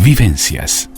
Vivencias.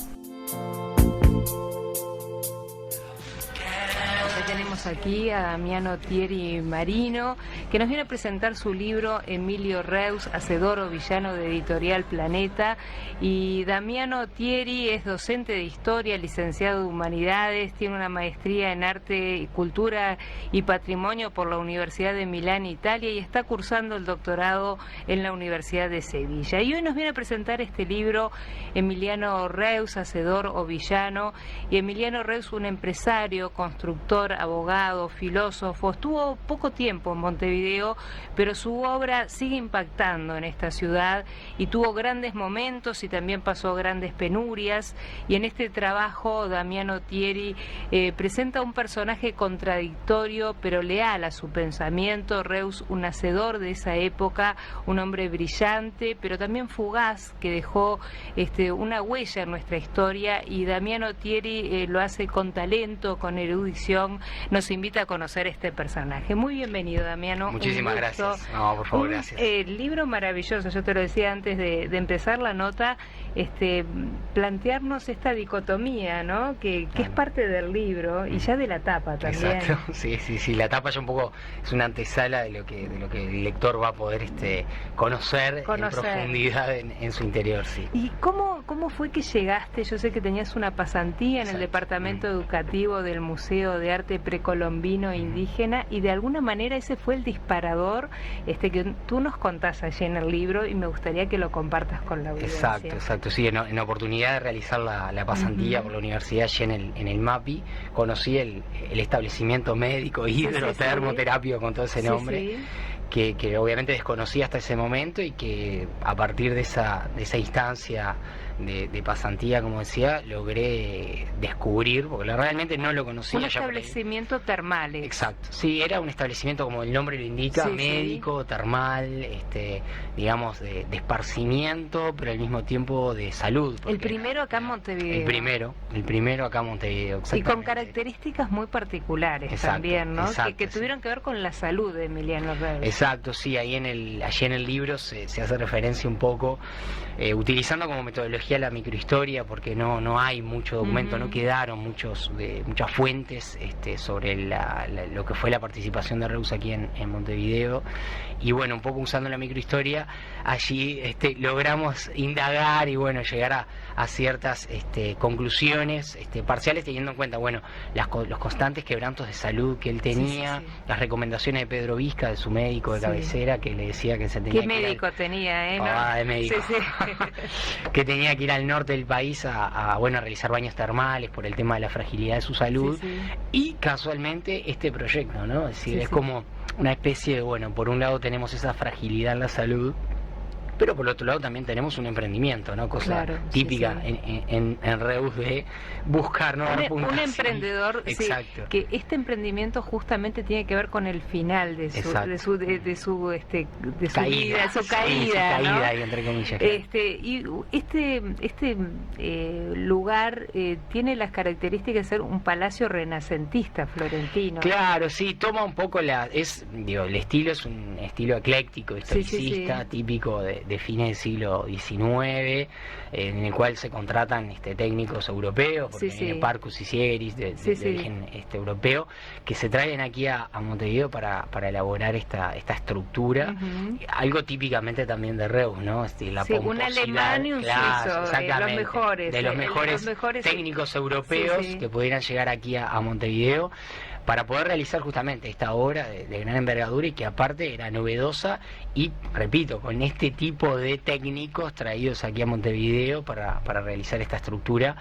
Tenemos aquí a Damiano Thierry Marino, que nos viene a presentar su libro Emilio Reus, Hacedor o Villano, de Editorial Planeta. Y Damiano Thierry es docente de Historia, licenciado de Humanidades, tiene una maestría en Arte, Cultura y Patrimonio por la Universidad de Milán, Italia, y está cursando el doctorado en la Universidad de Sevilla. Y hoy nos viene a presentar este libro, Emiliano Reus, Hacedor o Villano. Y Emiliano Reus, un empresario, constructor, abogado, filósofo, estuvo poco tiempo en Montevideo, pero su obra sigue impactando en esta ciudad y tuvo grandes momentos y también pasó grandes penurias. Y en este trabajo Damiano Thierry presenta un personaje contradictorio pero leal a su pensamiento. Reus, un hacedor de esa época, un hombre brillante pero también fugaz, que dejó una huella en nuestra historia, y Damiano Thierry lo hace con talento, con erudición. Nos invita a conocer este personaje. Muy bienvenido, Damiano. Muchísimas gracias. No, por favor, gracias. Libro maravilloso. Yo te lo decía antes de empezar la nota, plantearnos esta dicotomía, ¿no? Que es parte del libro y ya de la tapa también. Exacto. Sí. La tapa ya un poco es una antesala de lo que el lector va a poder conocer en profundidad en su interior, sí. ¿Y cómo fue que llegaste? Yo sé que tenías una pasantía en el departamento educativo del Museo de Arte Precolombino e Indígena, y de alguna manera ese fue el disparador que tú nos contás allí en el libro, y me gustaría que lo compartas con la audiencia. Exacto. Sí, en la oportunidad de realizar la pasantía por la universidad allí en el MAPI, conocí el establecimiento médico hidrotermoterapia con todo ese nombre. Que obviamente desconocía hasta ese momento, y que a partir de esa instancia de pasantía, como decía, logré descubrir, porque realmente no lo conocía. Un establecimiento termal. Exacto, sí, era un establecimiento, como el nombre lo indica, médico, termal, digamos, de esparcimiento, pero al mismo tiempo de salud. El primero acá en Montevideo. El primero acá en Montevideo, y con características muy particulares también, ¿no? Que tuvieron que ver con la salud de Emiliano Reus. Exacto, sí, allí en el libro se hace referencia un poco, utilizando como metodología la microhistoria, porque no hay mucho documento, no quedaron muchas fuentes sobre lo que fue la participación de Reus aquí en Montevideo. Y bueno, un poco usando la microhistoria, allí logramos indagar y llegar a ciertas conclusiones parciales, teniendo en cuenta los constantes quebrantos de salud que él tenía, las recomendaciones de Pedro Vizca, de su médico de cabecera, que le decía que se tenía ¿Qué médico tenía, pavada de médico. Que tenía que ir al norte del país a realizar baños termales por el tema de la fragilidad de su salud. Y casualmente este proyecto, ¿no? Es decir, es como una especie de, por un lado tenemos esa fragilidad en la salud, pero por otro lado también tenemos un emprendimiento, ¿no? Cosa típica en Reus, de buscar, ¿no? Un emprendedor. Exacto. Que este emprendimiento justamente tiene que ver con el final de su caída, vida, su caída, ¿no? Ahí, entre comillas. Y este lugar tiene las características de ser un palacio renacentista florentino. Claro, sí, toma un poco el estilo es un estilo ecléctico, historicista, típico de fines del siglo XIX, en el cual se contratan técnicos europeos, porque viene Parcus y Sieris de origen europeo, que se traen aquí a Montevideo para elaborar esta estructura, algo típicamente también de Reus, ¿no? La pomposidad, un alemán y un suizo, de los mejores técnicos europeos que pudieran llegar aquí a Montevideo, para poder realizar justamente esta obra de gran envergadura, y que aparte era novedosa, y repito, con este tipo de técnicos traídos aquí a Montevideo para realizar esta estructura,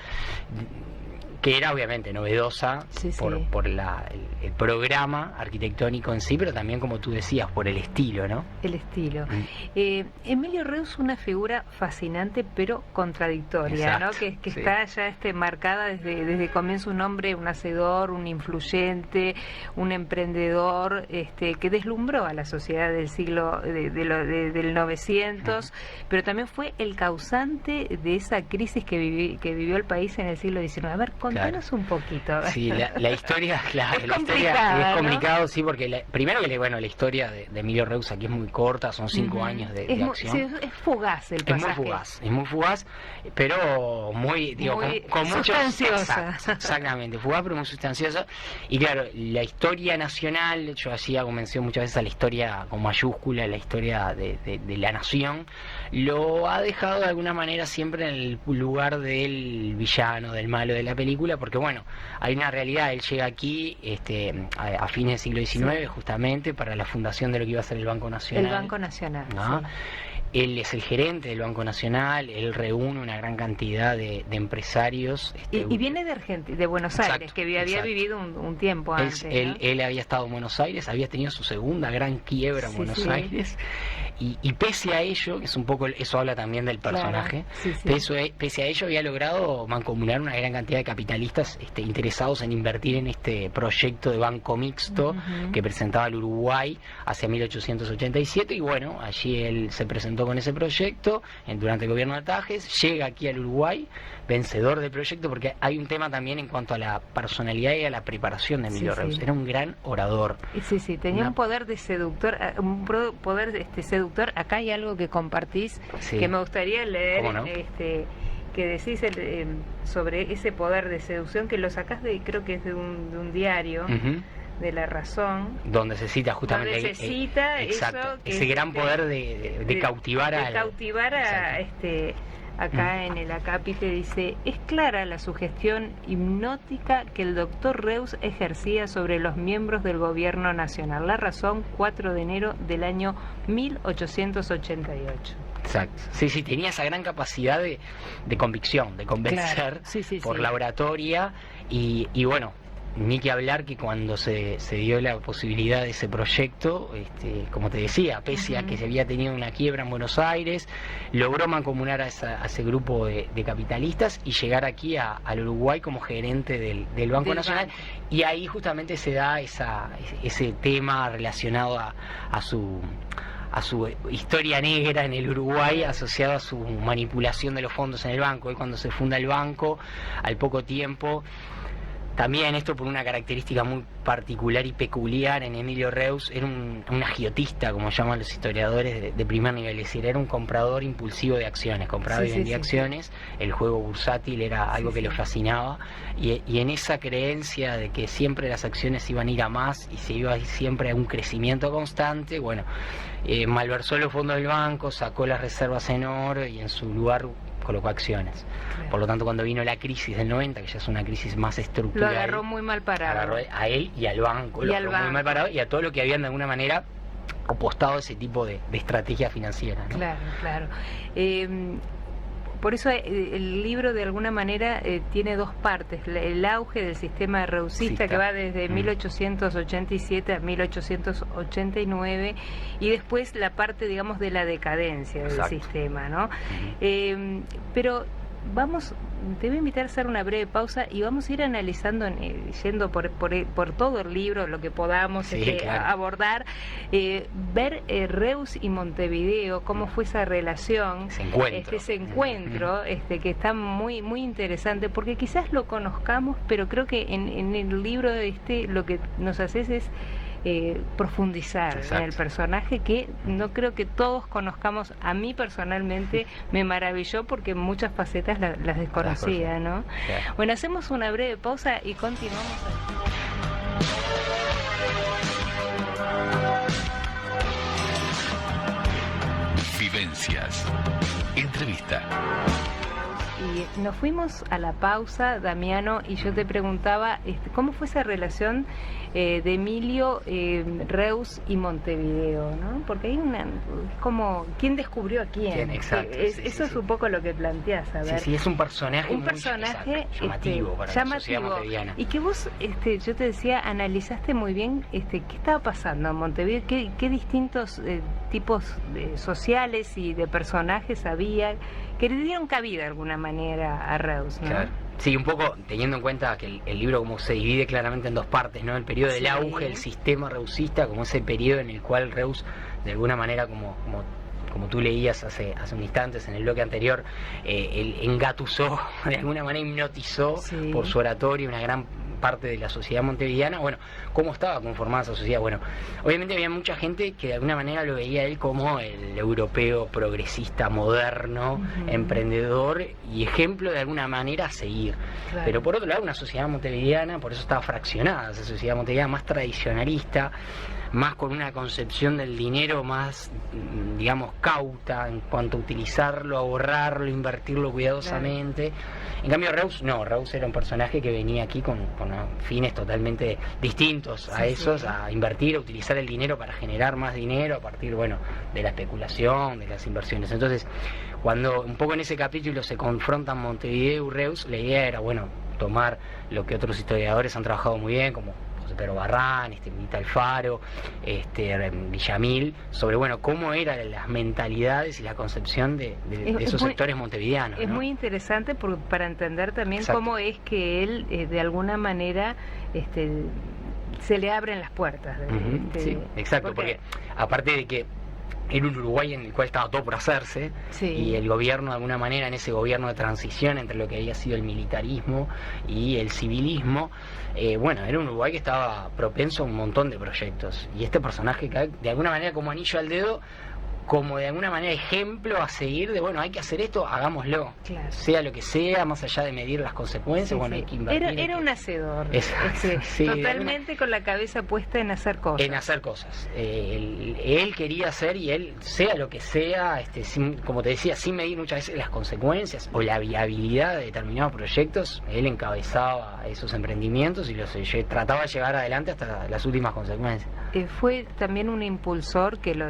que era obviamente novedosa por el programa arquitectónico en sí, pero también, como tú decías, por el estilo, ¿no? El estilo. Emilio Reus, una figura fascinante pero contradictoria, ¿no? Que está ya marcada desde el comienzo, un hombre, un hacedor, un influyente, un emprendedor, que deslumbró a la sociedad del siglo del 900, pero también fue el causante de esa crisis que vivió el país en el siglo XIX. A ver, Contanos un poquito. Sí, la historia, claro, Es la historia es ¿no? complicado, sí, porque primero que la historia de Emilio Reus aquí es muy corta, son 5 años de acción. Sí, es fugaz el pasaje. Es muy fugaz, pero muy, digo, muy con mucho... sustanciosa. Exactamente, fugaz pero muy sustanciosa. Y claro, la historia nacional, yo así hago mención muchas veces a la historia con mayúscula, la historia de la nación, lo ha dejado de alguna manera siempre en el lugar del villano, del malo de la película, porque bueno, hay una realidad, él llega aquí a fines del siglo XIX, justamente para la fundación de lo que iba a ser el Banco Nacional. El Banco Nacional, ¿no? sí. Él es el gerente del Banco Nacional, él reúne una gran cantidad de empresarios. Y viene de Argentina, de Buenos Aires, que había vivido un tiempo antes. Él había estado en Buenos Aires, había tenido su segunda gran quiebra en Buenos Aires, y pese a ello, es un poco, eso habla también del personaje, pese a ello había logrado mancomunar una gran cantidad de capitalistas interesados en invertir en este proyecto de banco mixto que presentaba el Uruguay hacia 1887, y bueno, allí él se presentó con ese proyecto durante el gobierno de Tajes, llega aquí al Uruguay, vencedor del proyecto, porque hay un tema también en cuanto a la personalidad y a la preparación de Emilio Reus. Era un gran orador. Sí, tenía un poder de seductor, seductor. Acá hay algo que compartís que me gustaría leer, ¿cómo no? Que decís sobre ese poder de seducción, que lo sacás creo que es de un diario. De La Razón, donde se cita justamente donde se cita exacto, eso, que ese gran poder de cautivar a acá en el acápite dice: es clara la sugestión hipnótica que el doctor Reus ejercía sobre los miembros del gobierno nacional. La Razón, 4 de enero del año 1888. Exacto. Sí, tenía esa gran capacidad de convicción, de convencer por la oratoria, y bueno, ni que hablar que cuando se dio la posibilidad de ese proyecto, como te decía, pese a que se había tenido una quiebra en Buenos Aires, logró mancomunar a ese grupo de capitalistas y llegar aquí al Uruguay como gerente del Banco Nacional. Y ahí justamente se da ese tema relacionado a su historia negra en el Uruguay, asociado a su manipulación de los fondos en el banco. Y cuando se funda el banco, al poco tiempo, también esto por una característica muy particular y peculiar en Emilio Reus, era un agiotista, como llaman los historiadores, de primer nivel, es decir, era un comprador impulsivo de acciones, compraba y vendía acciones, el juego bursátil era algo que lo fascinaba, y en esa creencia de que siempre las acciones iban a ir a más y se iba a ir siempre a un crecimiento constante, bueno, malversó los fondos del banco, sacó las reservas en oro y en su lugar colocó acciones. Por lo tanto, cuando vino la crisis del 90, que ya es una crisis más estructural, lo agarró muy mal parado. Agarró a él y al banco, lo agarró muy mal parado, y a todo lo que habían de alguna manera apostado a ese tipo de estrategia financiera, ¿no? Claro. Por eso el libro de alguna manera tiene dos partes: el auge del sistema reusista, que va desde 1887 a 1889, y después la parte, digamos, de la decadencia del sistema, ¿no? Pero te voy a invitar a hacer una breve pausa y vamos a ir analizando, yendo por todo el libro, lo que podamos abordar, ver Reus y Montevideo, cómo fue esa relación, ese encuentro, que está muy muy interesante, porque quizás lo conozcamos, pero creo que en el libro lo que nos haces es profundizar en el personaje, que no creo que todos conozcamos. A mí personalmente me maravilló porque muchas facetas las desconocía, ¿no? Bueno, hacemos una breve pausa y continuamos. Vivencias. Entrevista. Y nos fuimos a la pausa, Damiano, y yo te preguntaba cómo fue esa relación de Emilio Reus y Montevideo, ¿no? Porque hay como quién descubrió a quién. Exacto. Eso es un poco lo que planteás, a ver. Sí, es un personaje llamativo para la sociedad montevideana. Y que vos, yo te decía, analizaste muy bien qué estaba pasando en Montevideo, qué distintos tipos sociales y de personajes había que le dieron cabida de alguna manera a Reus, ¿no? Claro. Sí, un poco teniendo en cuenta que el libro como se divide claramente en dos partes, ¿no? El periodo del auge del sistema reusista, como ese periodo en el cual Reus de alguna manera como como tú leías hace un instante en el bloque anterior, él engatusó, de alguna manera hipnotizó por su oratorio una gran parte de la sociedad montevideana. Bueno, ¿cómo estaba conformada esa sociedad? Bueno, obviamente había mucha gente que de alguna manera lo veía él como el europeo progresista, moderno, emprendedor y ejemplo de alguna manera a seguir. Claro. Pero por otro lado, una sociedad montevideana, por eso estaba fraccionada, esa sociedad montevideana más tradicionalista, más con una concepción del dinero más, digamos, cauta en cuanto a utilizarlo, ahorrarlo, invertirlo cuidadosamente. Claro. En cambio Reus no, Reus era un personaje que venía aquí con fines totalmente distintos a esos, a invertir, a utilizar el dinero para generar más dinero a partir, bueno, de la especulación, de las inversiones. Entonces, cuando un poco en ese capítulo se confrontan Montevideo y Reus, la idea era, bueno, tomar lo que otros historiadores han trabajado muy bien, como Pedro Barrán, Mita Alfaro, Villamil, sobre bueno cómo eran las mentalidades y la concepción de esos sectores montevideanos. Es ¿no? muy interesante para entender también cómo es que él de alguna manera se le abren las puertas. Sí, exacto, porque aparte de que era un Uruguay en el cual estaba todo por hacerse, y el gobierno de alguna manera, en ese gobierno de transición entre lo que había sido el militarismo y el civilismo, bueno, era un Uruguay que estaba propenso a un montón de proyectos, y este personaje cae de alguna manera como anillo al dedo, como de alguna manera ejemplo a seguir de, bueno, hay que hacer esto, hagámoslo, sea lo que sea, más allá de medir las consecuencias, bueno, hay que invertir. Era un hacedor, totalmente con la cabeza puesta en hacer cosas. En hacer cosas. Él quería hacer, y él, sea lo que sea, como te decía, sin medir muchas veces las consecuencias o la viabilidad de determinados proyectos, él encabezaba esos emprendimientos y los trataba de llevar adelante hasta las últimas consecuencias. Fue también un impulsor, que lo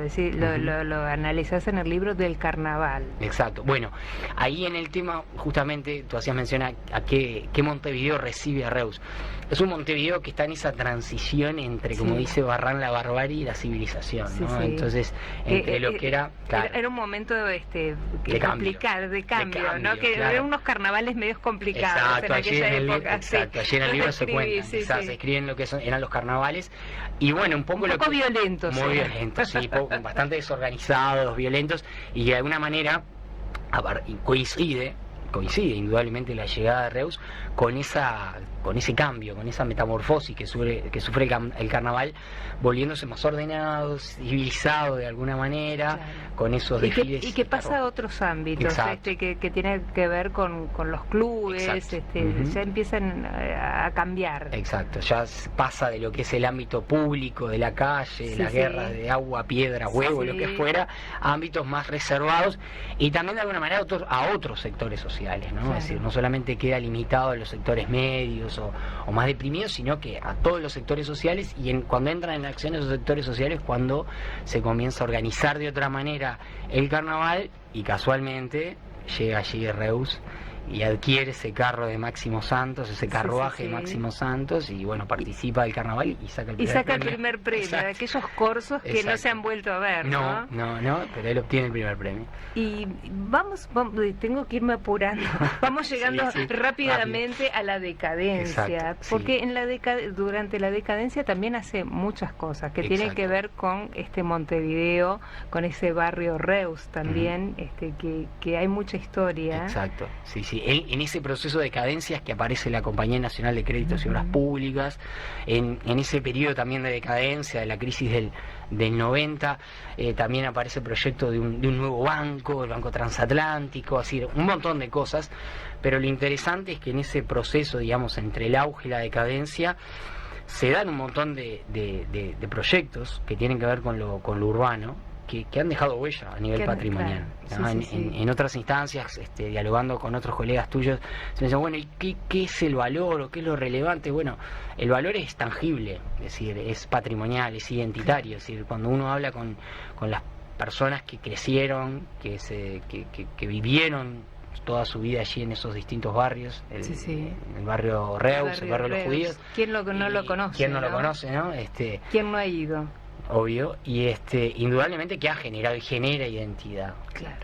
analizás en el libro, del carnaval. Exacto. Bueno, ahí en el tema, justamente, tú hacías mención a qué Montevideo recibe a Reus. Es un Montevideo que está en esa transición entre, como dice Barrán, la barbarie y la civilización, ¿no? Entonces, entre lo que era... Claro, era un momento de cambio, ¿no? Que eran unos carnavales medios complicados. Exacto, en aquella época. Exacto, allí en el libro se cuenta, se escriben lo que eran los carnavales, y bueno, un poco violentos. Muy violentos, sí, bastante desorganizados, violentos, y de alguna manera coincide indudablemente la llegada de Reus con ese cambio, con esa metamorfosis que sufre el carnaval, volviéndose más ordenado, civilizado de alguna manera, con esos desfiles. Y que pasa a otros ámbitos, que tiene que ver con los clubes, ya empiezan a cambiar. Exacto, ya pasa de lo que es el ámbito público, de la calle, las guerras de agua, piedra, huevo, lo que fuera, a ámbitos más reservados, y también de alguna manera a otros sectores sociales, ¿no? Es decir, no solamente queda limitado a los sectores medios o más deprimidos, sino que a todos los sectores sociales, y cuando entran en acción esos sectores sociales, cuando se comienza a organizar de otra manera el carnaval, y casualmente llega allí Reus y adquiere ese carro de Máximo Santos, ese carruaje de Máximo Santos, y bueno, participa del carnaval y saca el primer premio. De aquellos corsos que no se han vuelto a ver, ¿no? No, pero él obtiene el primer premio. Y vamos, tengo que irme apurando. Vamos llegando rápidamente a la decadencia, porque durante la decadencia también hace muchas cosas que tienen que ver con Montevideo, con ese barrio Reus también, que hay mucha historia. Exacto, sí. En ese proceso de decadencia es que aparece la Compañía Nacional de Créditos y Obras Públicas, en ese periodo también de decadencia, de la crisis del 90, también aparece el proyecto de un nuevo banco, el Banco Transatlántico, así, un montón de cosas, pero lo interesante es que en ese proceso, digamos, entre el auge y la decadencia, se dan un montón de proyectos que tienen que ver con lo urbano, que han dejado huella a nivel patrimonial. En otras instancias, dialogando con otros colegas tuyos, se me dicen, bueno, ¿y qué es el valor o qué es lo relevante? Bueno, el valor es tangible, es decir, es patrimonial, es identitario, es decir, cuando uno habla con las personas que crecieron, que vivieron toda su vida allí en esos distintos barrios, el barrio Reus, el barrio de los judíos. ¿Quién no lo conoce? ¿Quién no lo conoce, no? ¿Quién no ha ido? Obvio, y indudablemente que ha generado y genera identidad,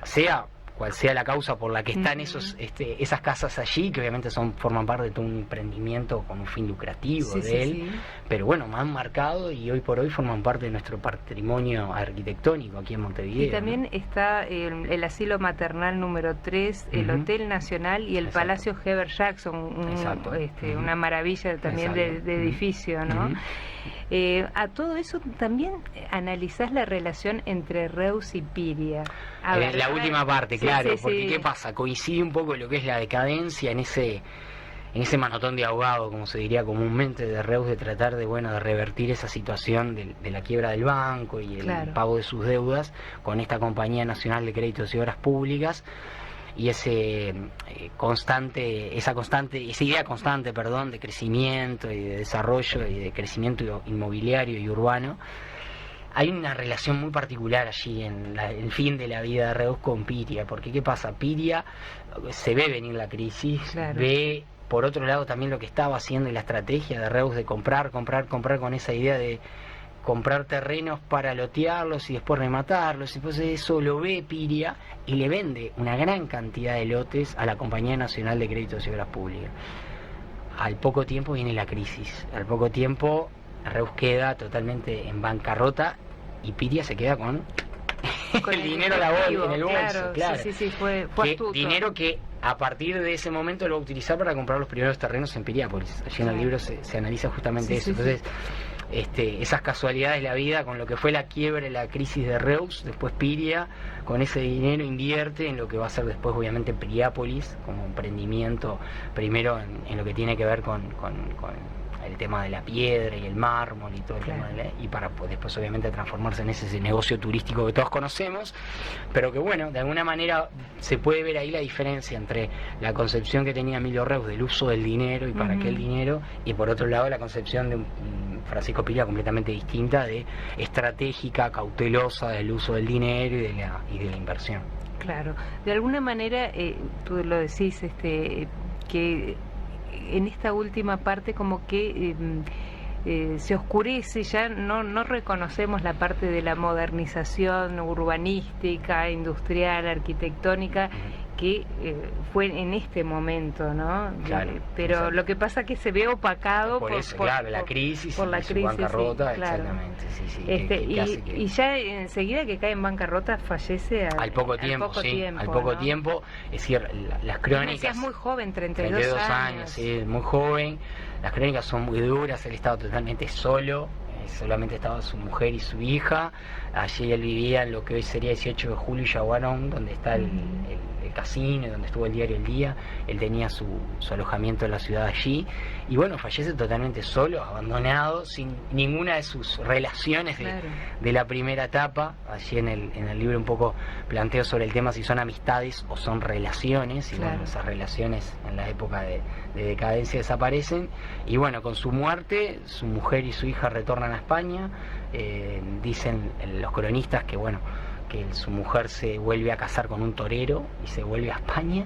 sea cual sea la causa por la que están esas casas allí, que obviamente forman parte de todo un emprendimiento con un fin lucrativo de él, pero bueno, me han marcado y hoy por hoy forman parte de nuestro patrimonio arquitectónico aquí en Montevideo. Y también está el asilo maternal número 3, el Hotel Nacional y el Palacio Heber Jackson, una maravilla también de edificio, ¿no? A todo eso también analizás la relación entre Reus y Piria. La última parte, claro, porque ¿qué pasa? Coincide un poco lo que es la decadencia en ese manotón de ahogado, como se diría comúnmente, de Reus, de tratar de revertir esa situación de la quiebra del banco y el pago de sus deudas con esta Compañía Nacional de Créditos y Obras Públicas, y esa idea constante, de crecimiento y de desarrollo y de crecimiento inmobiliario y urbano. Hay una relación muy particular allí en el fin de la vida de Reus con Piria, porque ¿qué pasa? Piria se ve venir la crisis, ve por otro lado también lo que estaba haciendo y la estrategia de Reus de comprar con esa idea de comprar terrenos para lotearlos y después rematarlos. Entonces eso lo ve Piria y le vende una gran cantidad de lotes a la Compañía Nacional de Créditos y Obras Públicas. Al poco tiempo viene la crisis, al poco tiempo Reus queda totalmente en bancarrota y Piria se queda con el dinero en el bolso, claro. Fue astuto. Dinero que a partir de ese momento lo va a utilizar para comprar los primeros terrenos en Piriápolis. Allí en el libro se analiza justamente eso. Entonces, esas casualidades de la vida, con lo que fue la quiebra y la crisis de Reus, después Piria, con ese dinero invierte en lo que va a ser después obviamente Piriápolis, como emprendimiento, primero en lo que tiene que ver con el tema de la piedra y el mármol y todo el tema y para después obviamente transformarse en ese negocio turístico que todos conocemos, pero que bueno, de alguna manera se puede ver ahí la diferencia entre la concepción que tenía Emilio Reus del uso del dinero y para qué el dinero, y por otro lado la concepción de un Francisco Piria completamente distinta, de estratégica, cautelosa del uso del dinero y de la inversión. Claro, de alguna manera tú lo decís, que en esta última parte como que se oscurece, ya no reconocemos la parte de la modernización urbanística, industrial, arquitectónica, que fue en este momento, ¿no? Claro, pero exacto. Lo que pasa es que se ve opacado por la crisis, por la crisis, bancarrota, claro. Exactamente, y ya enseguida que cae en bancarrota fallece al poco tiempo, ¿no? tiempo, es decir, las crónicas. Es muy joven, 32 años, sí, muy joven. Las crónicas son muy duras, él estaba totalmente solo. Solamente estaba su mujer y su hija. Allí él vivía en lo que hoy sería 18 de julio y Yaguarón, donde está el casino y donde estuvo el diario El Día. Él tenía su alojamiento en la ciudad allí. Y bueno, fallece totalmente solo, abandonado, sin ninguna de sus relaciones de la primera etapa. Allí en el libro un poco planteo sobre el tema si son amistades o son relaciones. Y bueno, esas relaciones en la época de decadencia desaparecen. Y bueno, con su muerte, su mujer y su hija retornan a España. Dicen los cronistas que bueno, que su mujer se vuelve a casar con un torero y se vuelve a España,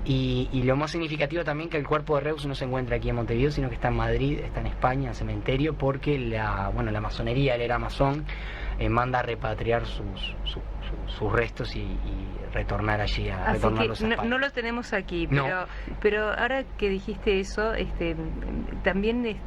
y lo más significativo también que el cuerpo de Reus no se encuentra aquí en Montevideo, sino que está en Madrid, está en España, en el cementerio, porque la masonería, él era masón, manda a repatriar sus restos y retornar allí a retornarlos a España. No lo tenemos aquí, No. pero ahora que dijiste eso, también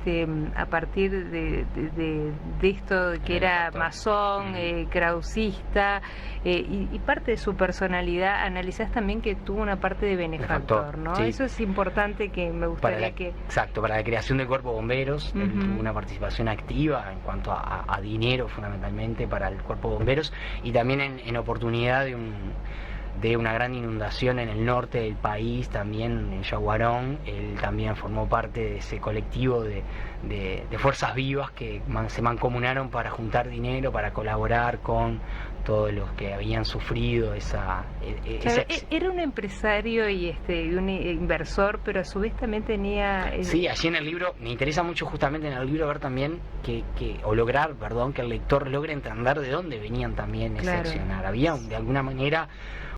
a partir de esto que era masón, krausista, y parte de su personalidad, analizás también que tuvo una parte de benefactor, ¿no? Sí. Eso es importante, que me gustaría que... Exacto, para la creación del Cuerpo de Bomberos, él tuvo una participación activa en cuanto a dinero, fundamentalmente, para el Cuerpo de Bomberos, y también en oportunidad de una gran inundación en el norte del país, también en Yaguarón. Él también formó parte de ese colectivo de fuerzas vivas que se mancomunaron para juntar dinero, para colaborar con todos los que habían sufrido Era un empresario y un inversor, pero a su vez también tenía... Sí, allí en el libro, me interesa mucho justamente en el libro ver también lograr que el lector logre entender de dónde venían también ese accionar. Había de alguna manera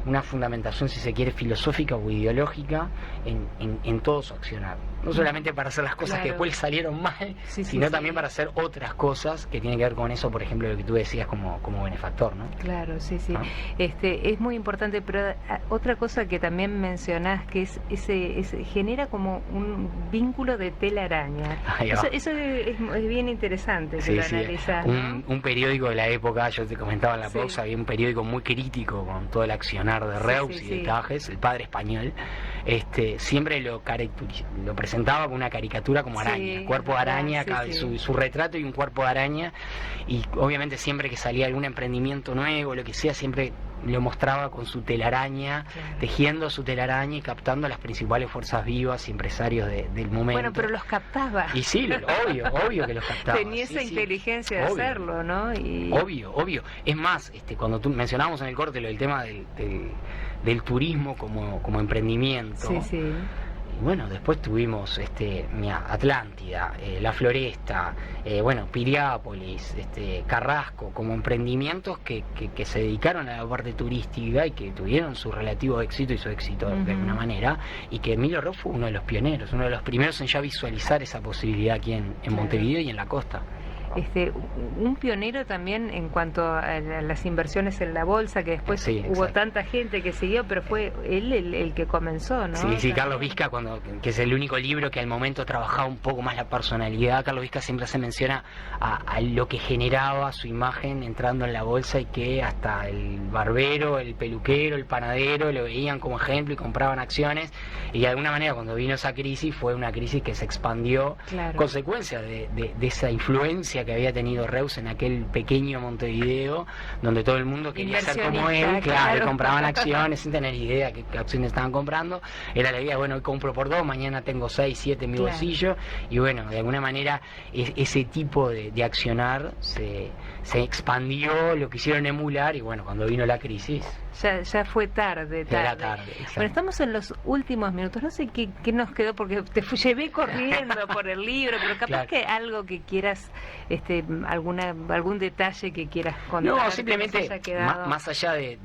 una fundamentación, si se quiere, filosófica o ideológica en todo su accionar. no solamente para hacer las cosas Claro. que después salieron mal, Sí, sí, sino sí. también para hacer otras cosas que tienen que ver con eso, por ejemplo, lo que tú decías como benefactor, ¿no? Claro, sí, sí. ¿No? Es muy importante, pero otra cosa que también mencionás, que es genera como un vínculo de telaraña. Ahí va. Eso es bien interesante que Sí, lo sí. analizás, ¿no? Un periódico de la época, yo te comentaba en la Sí. pausa, había un periódico muy crítico con todo el accionar de Sí, Reus sí, y sí. de Tajes, El Padre Español. Siempre lo presentaba con una caricatura como Sí, araña, cuerpo de araña, sí, acá, sí. su retrato y un cuerpo de araña, y obviamente siempre que salía algún emprendimiento nuevo, lo que sea, siempre lo mostraba con su telaraña, Claro. tejiendo su telaraña y captando a las principales fuerzas vivas y empresarios del momento. Bueno, pero los captaba. Y sí, obvio que los captaba. Tenía sí, esa sí. inteligencia de Obvio. hacerlo, ¿no? Y... Obvio. Es más, cuando tú mencionábamos en el corte lo del tema del turismo como emprendimiento. Sí, sí. Y bueno, después tuvimos Atlántida, La Floresta, Piriápolis, Carrasco, como emprendimientos que se dedicaron a la parte turística y que tuvieron su relativo éxito y su éxito de Ujú. alguna manera, y que Emilio Roth fue uno de los pioneros, uno de los primeros en ya visualizar esa posibilidad aquí en Claro. Montevideo y en la costa. Un pionero también en cuanto a las inversiones en la bolsa, que después Sí, hubo exacto. tanta gente que siguió, pero fue él el que comenzó, ¿no? Sí, También. Carlos Vizca, que es el único libro que al momento trabajaba un poco más la personalidad. Carlos Vizca siempre se menciona a lo que generaba su imagen entrando en la bolsa, y que hasta el barbero, el peluquero, el panadero lo veían como ejemplo y compraban acciones, y de alguna manera cuando vino esa crisis fue una crisis que se expandió, Claro. consecuencia de esa influencia que había tenido Reus en aquel pequeño Montevideo, donde todo el mundo quería ser como él, Inversionista, claro, claro. compraban acciones sin tener idea qué acciones estaban comprando. Era la idea, bueno, hoy compro por 2, mañana tengo 6, 7 en mi Claro. bolsillo, y bueno, de alguna manera ese tipo de accionar se expandió, lo quisieron emular, y bueno, cuando vino la crisis, Ya fue tarde. era tarde. Exacto. Bueno, estamos en los últimos minutos. No sé qué nos quedó, porque llevé corriendo por el libro, pero capaz Claro. que algo que quieras, algún detalle que quieras contar. No, que simplemente, nos haya quedado. más allá de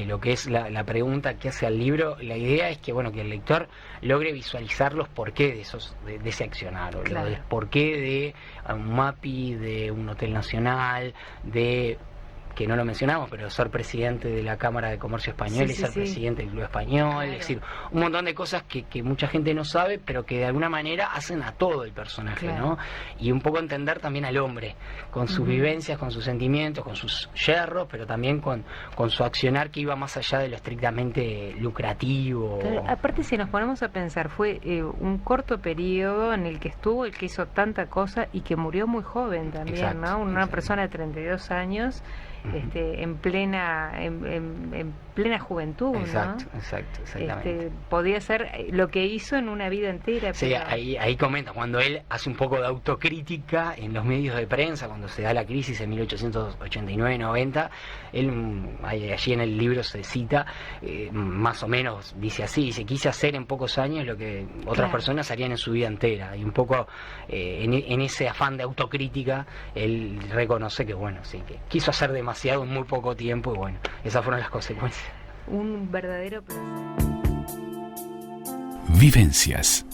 lo que es la pregunta que hace al libro, la idea es que que el lector logre visualizar los porqués de ese accionar, o Claro. el porqué de un MAPI, de un hotel nacional, que no lo mencionamos, pero ser presidente de la Cámara de Comercio Español Sí, y sí, ser sí. presidente del Club Español, Claro. es decir, un montón de cosas que mucha gente no sabe, pero que de alguna manera hacen a todo el personaje, Claro. ¿no? Y un poco entender también al hombre, con sus Ujú. vivencias, con sus sentimientos, con sus yerros, pero también con su accionar que iba más allá de lo estrictamente lucrativo. Claro, aparte, si nos ponemos a pensar, fue un corto periodo en el que estuvo, el que hizo tanta cosa y que murió muy joven también, Exacto, ¿no? Una exacto. persona de 32 años, Ujú. en plena juventud, Exacto, ¿no? exactamente. Podía ser lo que hizo en una vida entera. Sí, pero- ahí comenta, cuando él hace un poco de autocrítica en los medios de prensa, cuando se da la crisis en 1889-90, él, allí en el libro se cita, más o menos dice así, dice, quise hacer en pocos años lo que otras Claro. personas harían en su vida entera, y un poco en ese afán de autocrítica, él reconoce que sí, que quiso hacer demasiado en muy poco tiempo, y esas fueron las consecuencias. Un verdadero placer. Vivencias.